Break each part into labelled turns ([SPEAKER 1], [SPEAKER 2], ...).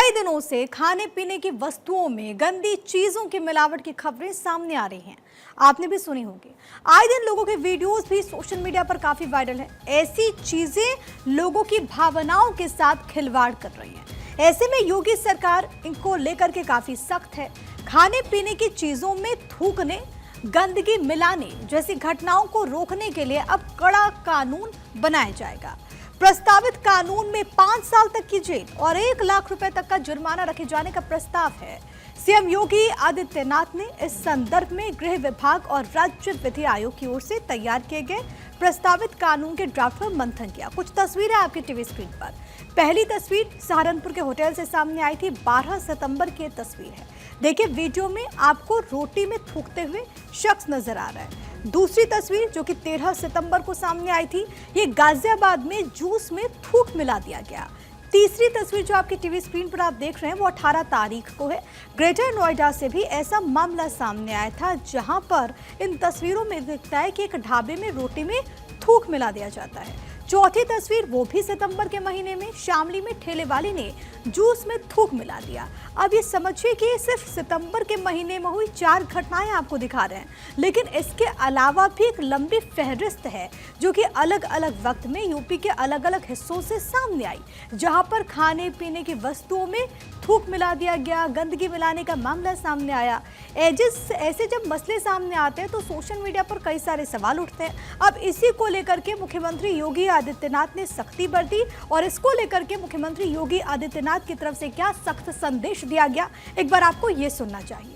[SPEAKER 1] कई दिनों से खाने पीने की वस्तुओं में गंदी चीजों की मिलावट की खबरें सामने आ रही हैं। आपने भी सुनी होगी। आए दिन लोगों के वीडियोस भी सोशल मीडिया पर काफी वायरल हैं। ऐसी चीजें लोगों की भावनाओं के साथ खिलवाड़ कर रही हैं। ऐसे में योगी सरकार इनको लेकर के काफी सख्त है। खाने पीने की चीजों में थूकने, गंदगी मिलाने जैसी घटनाओं को रोकने के लिए अब कड़ा कानून बनाया जाएगा। प्रस्तावित कानून में 5 साल तक की जेल और 1 लाख रुपए तक का जुर्माना रखे जाने का प्रस्ताव है। सीएम योगी आदित्यनाथ ने इस संदर्भ में गृह विभाग और राज्य विधि आयोग की ओर से तैयार किए गए प्रस्तावित कानून के ड्राफ्ट पर मंथन किया। कुछ तस्वीरें आपकी टीवी स्क्रीन पर। पहली तस्वीर सहारनपुर के होटल से सामने आई थी। 12 सितंबर की तस्वीर है। देखिए, वीडियो में आपको रोटी में थूकते हुए शख्स नजर आ रहा है। दूसरी तस्वीर जो कि 13 सितंबर को सामने आई थी, ये गाजियाबाद में जूस में थूक मिला दिया गया। तीसरी तस्वीर जो आपकी टीवी स्क्रीन पर आप देख रहे हैं वो 18 तारीख को है। ग्रेटर नोएडा से भी ऐसा मामला सामने आया था, जहां पर इन तस्वीरों में दिखता है कि एक ढाबे में रोटी में थूक मिला दिया जाता है। चौथी तस्वीर वो भी सितंबर के महीने में शामली में ठेले वाले ने जूस में थूक मिला दिया। अब ये समझिए कि सिर्फ सितंबर के महीने में हुई 4 घटनाएं आपको दिखा रहे हैं, लेकिन इसके अलावा भी एक लंबी फहरिस्त है जो कि अलग अलग वक्त में यूपी के अलग अलग हिस्सों से सामने आई, जहां पर खाने पीने की वस्तुओं में थूक मिला दिया गया, गंदगी मिलाने का मामला सामने आया। ऐसे जब मसले सामने आते हैं तो सोशल मीडिया पर कई सारे सवाल उठते हैं। अब इसी को लेकर के मुख्यमंत्री योगी आदित्यनाथ ने सख्ती बरती और इसको लेकर के मुख्यमंत्री योगी आदित्यनाथ की तरफ से क्या सख्त संदेश दिया गया, एक बार आपको ये सुनना चाहिए।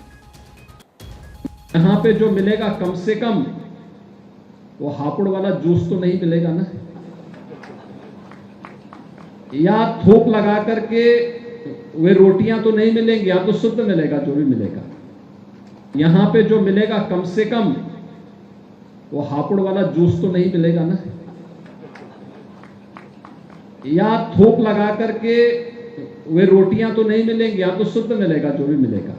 [SPEAKER 2] यहाँ पे जो मिलेगा कम से कम वो हापुड़ वाला जूस तो नहीं मिलेगा ना, या थोक लगा करके वे रोटियां तो नहीं मिलेंगी, या तो शुद्ध मिलेगा जो भी मिलेगा। यहाँ पे जो मिलेगा कम से कम वो हापुड़ वाला जूस तो नहीं मिलेगा ना, या थोक लगा करके वे रोटियां तो नहीं मिलेंगी, या तो शुद्ध मिलेगा जो भी मिलेगा।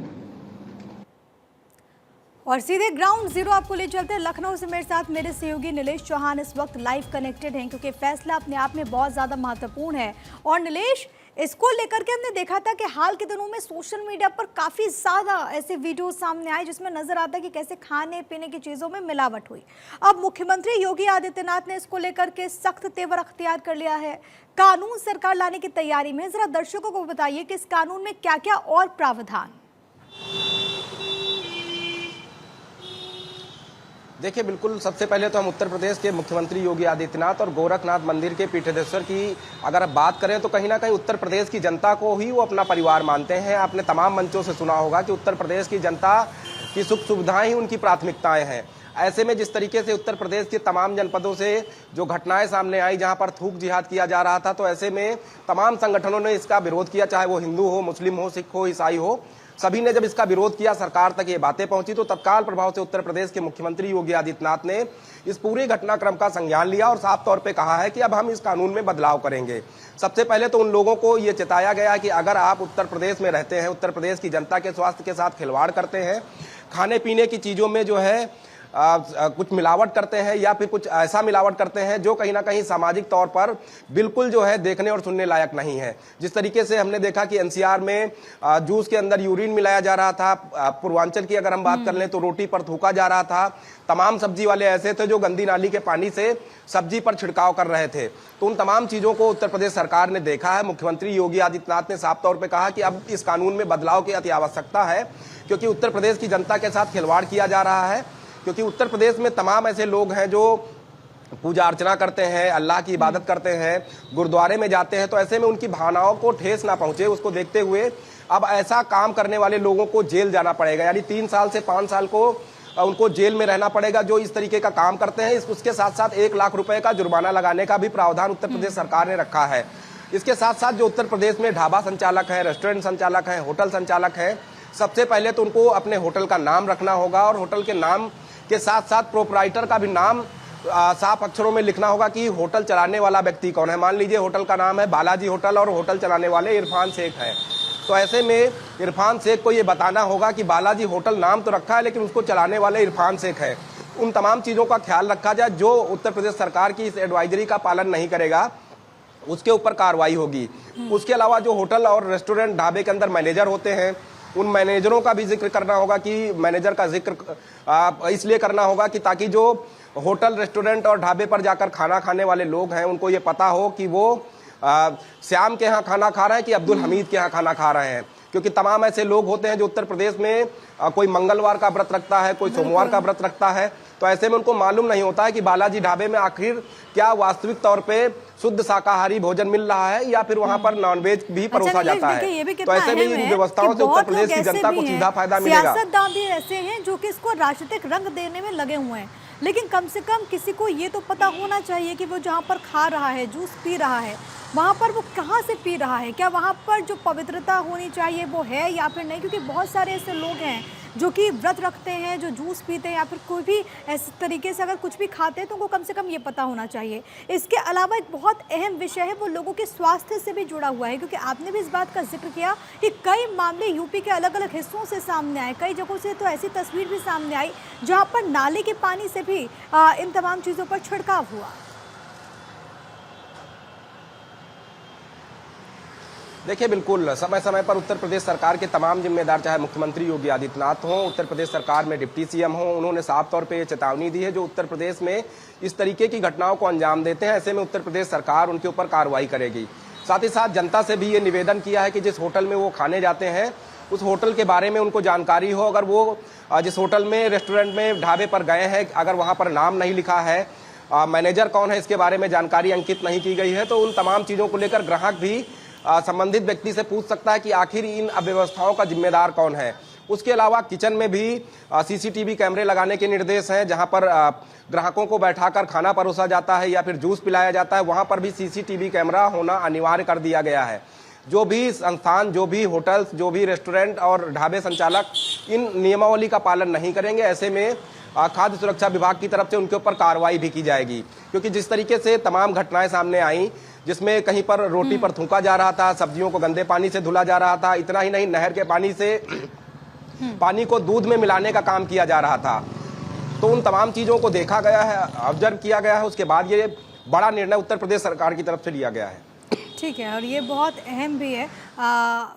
[SPEAKER 1] और सीधे ग्राउंड जीरो आपको ले चलते हैं। लखनऊ से मेरे साथ मेरे सहयोगी नीलेश चौहान इस वक्त लाइव कनेक्टेड हैं, क्योंकि फैसला अपने आप में बहुत ज़्यादा महत्वपूर्ण है। और नीलेश, इसको लेकर के हमने देखा था कि हाल के दिनों में सोशल मीडिया पर काफ़ी ज़्यादा ऐसे वीडियो सामने आए जिसमें नजर आता है कि कैसे खाने पीने की चीज़ों में मिलावट हुई। अब मुख्यमंत्री योगी आदित्यनाथ ने इसको लेकर के सख्त तेवर अख्तियार कर लिया है। कानून सरकार लाने की तैयारी में। ज़रा दर्शकों को बताइए कि इस कानून में क्या क्या और प्रावधान।
[SPEAKER 3] देखिए, बिल्कुल सबसे पहले तो हम उत्तर प्रदेश के मुख्यमंत्री योगी आदित्यनाथ और गोरखनाथ मंदिर के पीठाधीश्वर की अगर बात करें तो कहीं ना कहीं उत्तर प्रदेश की जनता को ही वो अपना परिवार मानते हैं। आपने तमाम मंचों से सुना होगा कि उत्तर प्रदेश की जनता की सुख सुविधाएं ही उनकी प्राथमिकताएं हैं। ऐसे में जिस तरीके से उत्तर प्रदेश के तमाम जनपदों से जो घटनाएं सामने आई जहां पर थूक जिहाद किया जा रहा था, तो ऐसे में तमाम संगठनों ने इसका विरोध किया, चाहे वो हिंदू हो, मुस्लिम हो, सिख हो, ईसाई हो। सभी ने जब इसका विरोध किया, सरकार तक ये बातें पहुंची, तो तत्काल प्रभाव से उत्तर प्रदेश के मुख्यमंत्री योगी आदित्यनाथ ने इस पूरे घटनाक्रम का संज्ञान लिया और साफ तौर पे कहा है कि अब हम इस कानून में बदलाव करेंगे। सबसे पहले तो उन लोगों को ये चेताया गया कि अगर आप उत्तर प्रदेश में रहते हैं, उत्तर प्रदेश की जनता के स्वास्थ्य के साथ खिलवाड़ करते हैं, खाने पीने की चीज़ों में जो है कुछ मिलावट करते हैं या फिर कुछ ऐसा मिलावट करते हैं जो कहीं ना कहीं सामाजिक तौर पर बिल्कुल जो है देखने और सुनने लायक नहीं है। जिस तरीके से हमने देखा कि एनसीआर में जूस के अंदर यूरिन मिलाया जा रहा था, पूर्वांचल की अगर हम बात कर लें तो रोटी पर थूका जा रहा था, तमाम सब्जी वाले ऐसे थे जो गंदी नाली के पानी से सब्जी पर छिड़काव कर रहे थे। तो उन तमाम चीज़ों को उत्तर प्रदेश सरकार ने देखा है। मुख्यमंत्री योगी आदित्यनाथ ने साफ तौर पर कहा कि अब इस कानून में बदलाव की अति आवश्यकता है, क्योंकि उत्तर प्रदेश की जनता के साथ खिलवाड़ किया जा रहा है। क्योंकि उत्तर प्रदेश में तमाम ऐसे लोग हैं जो पूजा अर्चना करते हैं, अल्लाह की इबादत करते हैं, गुरुद्वारे में जाते हैं, तो ऐसे में उनकी भावनाओं को ठेस ना पहुंचे, उसको देखते हुए अब ऐसा काम करने वाले लोगों को जेल जाना पड़ेगा। यानी 3 साल से 5 साल को उनको जेल में रहना पड़ेगा जो इस तरीके का काम करते हैं। उसके साथ साथ 1 लाख रुपए का जुर्माना लगाने का भी प्रावधान उत्तर प्रदेश सरकार ने रखा है। इसके साथ साथ जो उत्तर प्रदेश में ढाबा संचालक हैं, रेस्टोरेंट संचालक हैं, होटल संचालक हैं, सबसे पहले तो उनको अपने होटल का नाम रखना होगा और होटल के नाम के साथ साथ प्रोपराइटर का भी नाम साफ अक्षरों में लिखना होगा कि होटल चलाने वाला व्यक्ति कौन है। मान लीजिए होटल का नाम है बालाजी होटल और होटल चलाने वाले इरफान शेख है, तो ऐसे में इरफान शेख को ये बताना होगा कि बालाजी होटल नाम तो रखा है लेकिन उसको चलाने वाले इरफान शेख है। उन तमाम चीज़ों का ख्याल रखा जाए। जो उत्तर प्रदेश सरकार की इस एडवाइजरी का पालन नहीं करेगा उसके ऊपर कार्रवाई होगी। उसके अलावा जो होटल और रेस्टोरेंट ढाबे के अंदर मैनेजर होते हैं, उन मैनेजरों का भी जिक्र करना होगा कि मैनेजर का जिक्र इसलिए करना होगा कि ताकि जो होटल रेस्टोरेंट और ढाबे पर जाकर खाना खाने वाले लोग हैं उनको ये पता हो कि वो श्याम के यहाँ खाना खा रहे हैं कि अब्दुल हमीद के यहाँ खाना खा रहे हैं। क्योंकि तमाम ऐसे लोग होते हैं जो उत्तर प्रदेश में कोई मंगलवार का व्रत रखता है, कोई सोमवार का व्रत रखता है, तो ऐसे में उनको मालूम नहीं होता है कि बालाजी ढाबे में आखिर क्या वास्तविक तौर पे शुद्ध शाकाहारी भोजन मिल रहा है या फिर वहां पर नॉनवेज भी परोसा जाता है। तो ऐसे में इन व्यवस्थाओं से उत्तर प्रदेश की जनता को सीधा फायदा मिलेगा।
[SPEAKER 1] सियासतदान भी ऐसे हैं जो कि इसको राजनीतिक रंग देने में लगे हुए हैं, लेकिन कम से कम किसी को ये तो पता होना चाहिए कि वो जहाँ पर खा रहा है, जूस पी रहा है, वहाँ पर वो कहाँ से पी रहा है, क्या वहाँ पर जो पवित्रता होनी चाहिए वो है या फिर नहीं। क्योंकि बहुत सारे ऐसे लोग हैं जो कि व्रत रखते हैं, जो जूस पीते हैं या फिर कोई भी ऐसे तरीके से अगर कुछ भी खाते हैं तो उनको कम से कम ये पता होना चाहिए। इसके अलावा एक बहुत अहम विषय है, वो लोगों के स्वास्थ्य से भी जुड़ा हुआ है, क्योंकि आपने भी इस बात का जिक्र किया कि कई मामले यूपी के अलग अलग हिस्सों से सामने आए, कई जगहों से तो ऐसी तस्वीर भी सामने आई जहाँ पर नाले के पानी से भी इन तमाम चीज़ों पर छिड़काव हुआ।
[SPEAKER 3] देखिए, बिल्कुल समय समय पर उत्तर प्रदेश सरकार के तमाम जिम्मेदार, चाहे मुख्यमंत्री योगी आदित्यनाथ हों, उत्तर प्रदेश सरकार में डिप्टी सीएम हों, उन्होंने साफ तौर पे ये चेतावनी दी है जो उत्तर प्रदेश में इस तरीके की घटनाओं को अंजाम देते हैं, ऐसे में उत्तर प्रदेश सरकार उनके ऊपर कार्रवाई करेगी। साथ ही साथ जनता से भी ये निवेदन किया है कि जिस होटल में वो खाने जाते हैं उस होटल के बारे में उनको जानकारी हो। अगर वो जिस होटल में, रेस्टोरेंट में, ढाबे पर गए हैं, अगर वहाँ पर नाम नहीं लिखा है, मैनेजर कौन है इसके बारे में जानकारी अंकित नहीं की गई है, तो उन तमाम चीज़ों को लेकर ग्राहक भी संबंधित व्यक्ति से पूछ सकता है कि आखिर इन अव्यवस्थाओं का जिम्मेदार कौन है। उसके अलावा किचन में भी सीसीटीवी कैमरे लगाने के निर्देश हैं, जहां पर ग्राहकों को बैठाकर खाना परोसा जाता है या फिर जूस पिलाया जाता है, वहां पर भी सीसीटीवी कैमरा होना अनिवार्य कर दिया गया है। जो भी संस्थान, जो भी होटल्स, जो भी रेस्टोरेंट और ढाबे संचालक इन नियमावली का पालन नहीं करेंगे, ऐसे में खाद्य सुरक्षा विभाग की तरफ से उनके ऊपर कार्रवाई भी की जाएगी। क्योंकि जिस तरीके से तमाम घटनाएं सामने आई, जिसमें कहीं पर रोटी पर थूका जा रहा था, सब्जियों को गंदे पानी से धुला जा रहा था, इतना ही नहीं नहर के पानी से पानी को दूध में मिलाने का काम किया जा रहा था, तो उन तमाम चीज़ों को देखा गया है, ऑब्जर्व किया गया है। उसके बाद ये बड़ा निर्णय उत्तर प्रदेश सरकार की तरफ से लिया गया है।
[SPEAKER 1] ठीक है, और ये बहुत अहम भी है।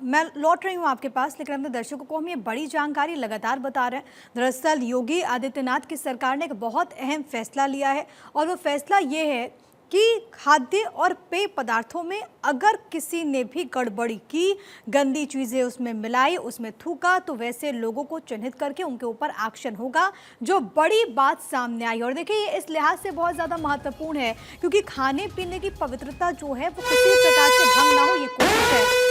[SPEAKER 1] मैं लौट रही हूँ आपके पास, लेकिन अपने दर्शकों को हम ये बड़ी जानकारी लगातार बता रहे हैं। दरअसल योगी आदित्यनाथ की सरकार ने एक बहुत अहम फैसला लिया है, और वो फैसला ये है कि खाद्य और पेय पदार्थों में अगर किसी ने भी गड़बड़ी की, गंदी चीज़ें उसमें मिलाई, उसमें थूका, तो वैसे लोगों को चिन्हित करके उनके ऊपर एक्शन होगा, जो बड़ी बात सामने आई। और देखिए, ये इस लिहाज से बहुत ज़्यादा महत्वपूर्ण है क्योंकि खाने पीने की पवित्रता जो है वो किसी प्रकार से भंग ना हो, ये कोशिश है।